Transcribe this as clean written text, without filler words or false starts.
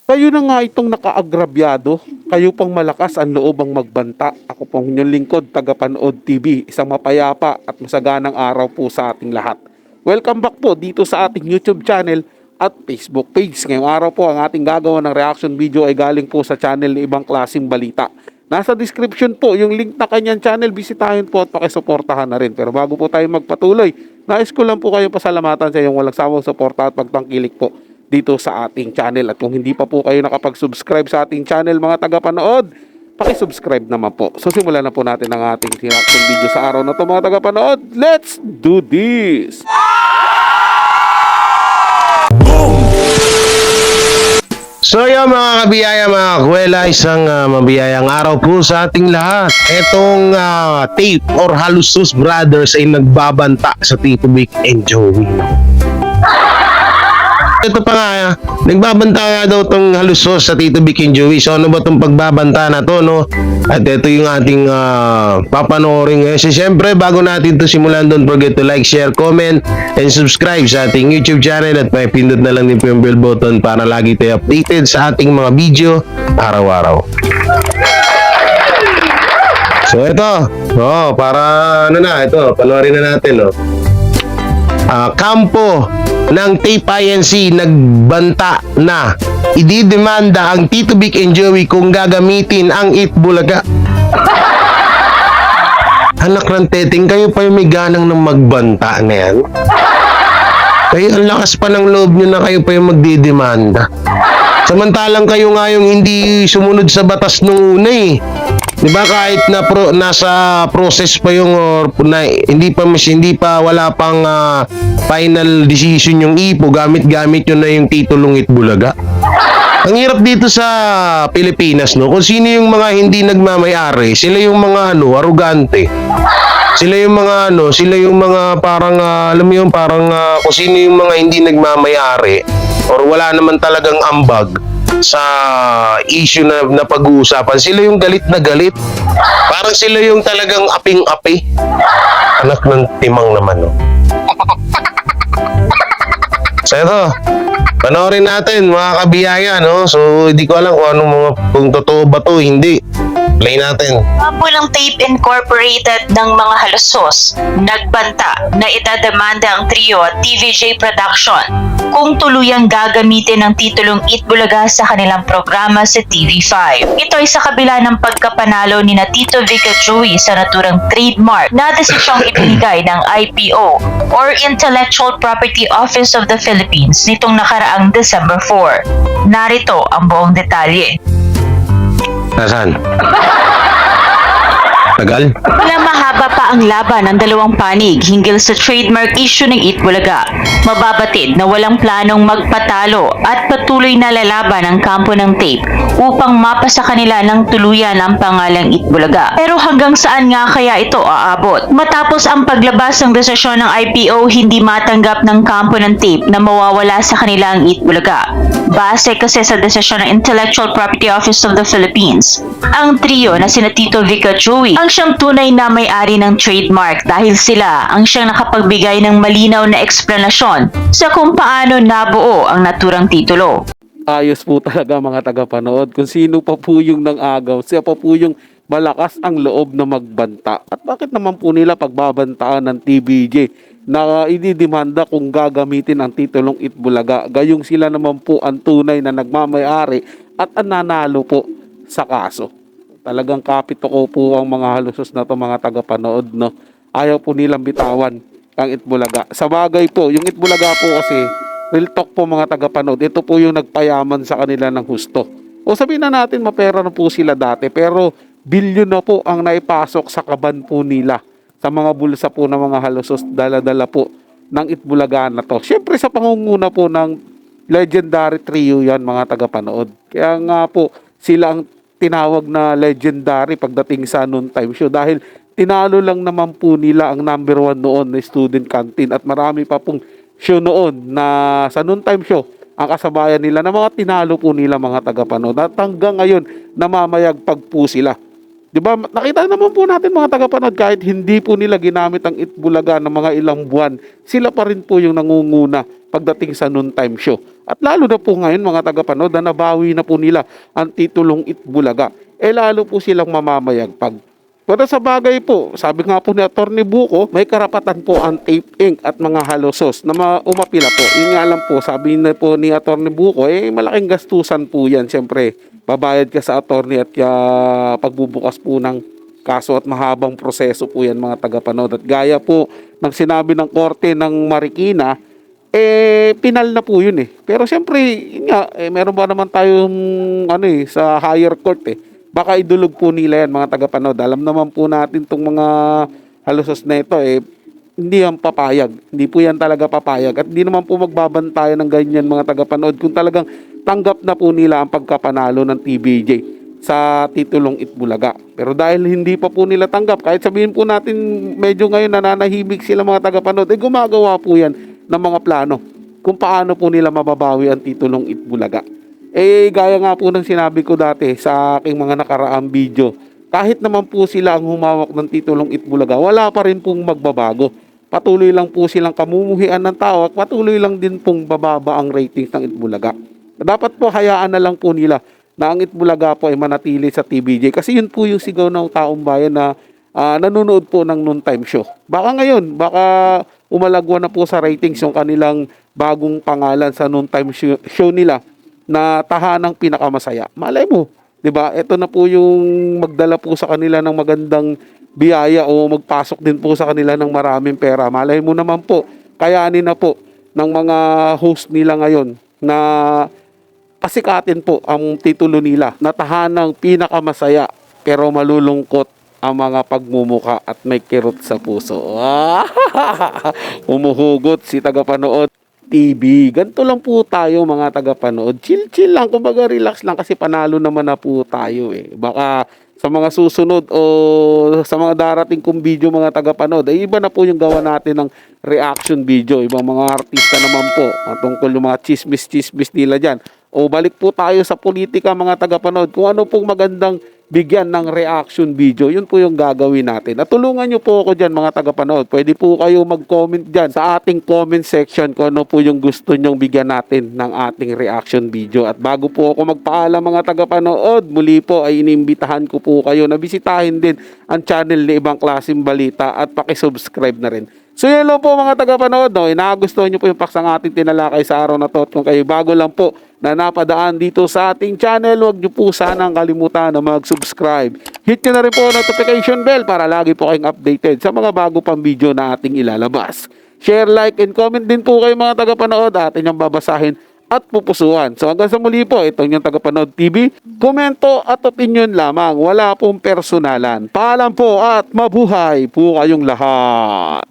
Kayo na nga itong nakaagrabyado, kayo pang malakas ang loob ang magbanta. Ako pong inyong lingkod, Tagapanood TV, isang mapayapa at masaganang araw po sa ating lahat. Welcome back po dito sa ating YouTube channel at Facebook page. Ngayong araw po ang ating gagawa ng reaction video ay galing po sa channel ng Ibang Klaseng Balita. Nasa description po yung link na kanyang channel, bisitahin po at pakisuportahan na rin. Pero bago po tayo magpatuloy, nais ko lang po kayo pasalamatan sa iyong walang sawang suporta at pagtangkilik po dito sa ating channel. At kung hindi pa po kayo nakapag-subscribe sa ating channel mga tagapanood, pakisubscribe naman po. So simulan na po natin ang ating reaction video sa araw na to mga tagapanood. Let's do this! So yun mga kabiyaya, mga kuwela, isang mabiyayang araw po sa ating lahat. Etong Tape or Halusos Brothers ay nagbabanta sa Tito Vic and Joey. Ito pa nga, nagbabanta nga daw tong Halusos sa Tito Vic and Joey. So ano ba tong pagbabanta na to, no? At ito yung ating papanoorin ngayon. So syempre, bago natin to simulan, don't forget to like, share, comment, and subscribe sa ating YouTube channel. At may pindot na lang din po yung bell button para lagi tayo updated sa ating mga video araw-araw. So ito, para ano na, ito, panoorin na natin, no? Kampo ng Tape INC nagbanta na ididemanda ang Tito Vic and Joey kung gagamitin ang Itbulaga. Anak ng teting, kayo pa yung may ganang ng magbanta na yan. Kayo ang lakas pa ng loob nyo na kayo pa yung magdidemanda. Samantalang kayo nga yung hindi sumunod sa batas nung una eh. Diba kahit na nasa process pa yung hindi pa wala pang final decision yung IPO, gamit yun na yung titulong Itbulaga. Ang hirap dito sa Pilipinas, no, kung sino yung mga hindi nagmamay-ari, sila yung mga arugante. Sila yung mga parang alam mo yung parang kung sino yung mga hindi nagmamay-ari or wala naman talagang ambag sa issue na pag-uusapan, sila yung galit na galit. Parang sila yung talagang aping-api. Anak ng timang naman, no? So ito, panoorin natin mga kabiyaya, no? So hindi ko alam kung totoo ba to, hindi. Play natin. Kampo ng Tape Incorporated ng mga halusos nagbanta na itademanda ang trio at TVJ Production kung tuluyang gagamitin ang titulong Itbulaga sa kanilang programa sa TV5. Ito ay sa kabila ng pagkapanalo ni Tito Vic at Joey sa naturang trademark na desisyong ibinigay ng IPO or Intellectual Property Office of the Philippines nitong nakaraang December 4. Narito ang buong detalye. Nasaan? Tagal? Wala mahaba pa ang laban ng dalawang panig hinggil sa trademark issue ng Itbulaga. Mababatid na walang planong magpatalo at patuloy na lalaban ang kampo ng Tape upang mapasa kanila ng tuluyan ang pangalang Itbulaga. Pero hanggang saan nga kaya ito aabot? Matapos ang paglabas ng desisyon ng IPO, hindi matanggap ng kampo ng Tape na mawawala sa kanila ang Itbulaga. Base kasi sa desisyon ng Intellectual Property Office of the Philippines, ang trio na sina Tito Vic at Joey ang siyang tunay na may-ari ng trademark dahil sila ang siyang nakapagbigay ng malinaw na eksplanasyon sa kung paano nabuo ang naturang titulo. Ayos po talaga mga tagapanood. Kung sino pa po yung nang-agaw, siya pa po yung malakas ang loob na magbanta. At bakit naman po nila pagbabantaan ng TVJ na ididemanda kung gagamitin ang titulong Itbulaga? Gayong sila naman po ang tunay na nagmamay-ari at ang nanalo po sa kaso. Talagang kapito ko po ang mga halusos na to mga tagapanood, no? Ayaw po nilang bitawan ang Itbulaga. Sa bagay po, yung Itbulaga po kasi, real talk po mga tagapanood, ito po yung nagpayaman sa kanila ng husto. O sabihin na natin, mapera na po sila dati, pero bilyon na po ang naipasok sa kaban po nila, sa mga bulsa po ng mga halusos, dala-dala po ng Itbulaga na to. Siyempre sa pangunguna po ng legendary trio yan mga tagapanood. Kaya nga po, sila ang tinawag na legendary pagdating sa noontime show dahil tinalo lang naman po nila ang number 1 noon na Student Canteen at marami pa pong show noon na sa noontime show ang kasabayan nila na mga tinalo po nila mga tagapanood at hanggang ngayon namamayagpag po sila. Diba? Nakita naman po natin mga tagapanood, kahit hindi po nila ginamit ang Itbulaga ng mga ilang buwan, sila pa rin po yung nangunguna pagdating sa noontime show. At lalo na po ngayon mga tagapanood na nabawi na po nila ang titulong Itbulaga. Lalo po silang mamamayagpag. Pero sa bagay po, sabi nga po ni Atty. Buko, may karapatan po ang tape ink at mga halosos na umapila po. Yun nga lang po, sabi na po ni Atty. Buko, malaking gastusan po yan. Siyempre, babayad ka sa attorney at pagbubukas po ng kaso at mahabang proseso po yan mga tagapanood. At gaya po ng sinabi ng korte ng Marikina, pinal na po yun Pero siyempre, yun nga, meron ba naman tayong sa higher court Baka idulog po nila yan mga tagapanood. Alam naman po natin itong mga halusos na ito hindi yan papayag. Hindi po yan talaga papayag. At hindi naman po magbabantayan ng ganyan mga tagapanood kung talagang tanggap na po nila ang pagkapanalo ng TVJ sa titulong Itbulaga. Pero dahil hindi pa po nila tanggap, kahit sabihin po natin medyo ngayon nananahimik sila mga tagapanood, gumagawa po yan ng mga plano kung paano po nila mababawi ang titulong Itbulaga. Gaya nga po ng sinabi ko dati sa aking mga nakaraang video, kahit naman po sila ang humawak ng titulong Itbulaga, wala pa rin pong magbabago. Patuloy lang po silang kamumuhian ng tao at patuloy lang din pong bababa ang ratings ng Itbulaga. Dapat po hayaan na lang po nila na ang Itbulaga po ay manatili sa TVJ kasi yun po yung sigaw ng taong bayan na nanonood po ng noontime show. Baka ngayon, baka umalagwa na po sa ratings yung kanilang bagong pangalan sa noontime show nila na tahanang pinakamasaya. Malay mo, 'di ba? Ito na po yung magdala po sa kanila ng magandang biyaya o magpasok din po sa kanila ng maraming pera. Malay mo naman po, kayanin na po ng mga host nila ngayon na pasikatin po ang titulo nila na tahanang pinakamasaya pero malulungkot ang mga pagmumuka at may kirot sa puso. Umuhugot si tagapanood TV. Ganito lang po tayo mga tagapanood. Chill lang, kumbaga relax lang kasi panalo naman na po tayo Baka sa mga susunod o sa mga darating kong video mga tagapanood, iba na po yung gawa natin ng reaction video. Ibang mga artista naman po tungkol yung mga chismis nila dyan. O balik po tayo sa politika mga tagapanood. Kung ano pong magandang bigyan ng reaction video, yun po yung gagawin natin. At tulungan nyo po ako dyan mga tagapanood. Pwede po kayo mag-comment dyan sa ating comment section kung ano po yung gusto nyong bigyan natin ng ating reaction video. At bago po ako magpaalam mga tagapanood, muli po ay inimbitahan ko po kayo na bisitahin din ang channel ni Ibang Klaseng Balita at pakisubscribe na rin. So yun lang po mga tagapanood, inagustuhan nyo po yung paksang ating tinalakay sa araw na to. At kung kayo bago lang po na napadaan dito sa ating channel, huwag nyo po sanang kalimutan na mag-subscribe. Hit nyo na rin po ang notification bell para lagi po kayong updated sa mga bago pang video na ating ilalabas. Share, like, and comment din po kayo mga tagapanood. Atin yung babasahin at pupusuan. So hanggang sa muli po, itong yung Tagapanood TV. Komento at opinion lamang. Wala pong personalan. Paalam po at mabuhay po kayong lahat.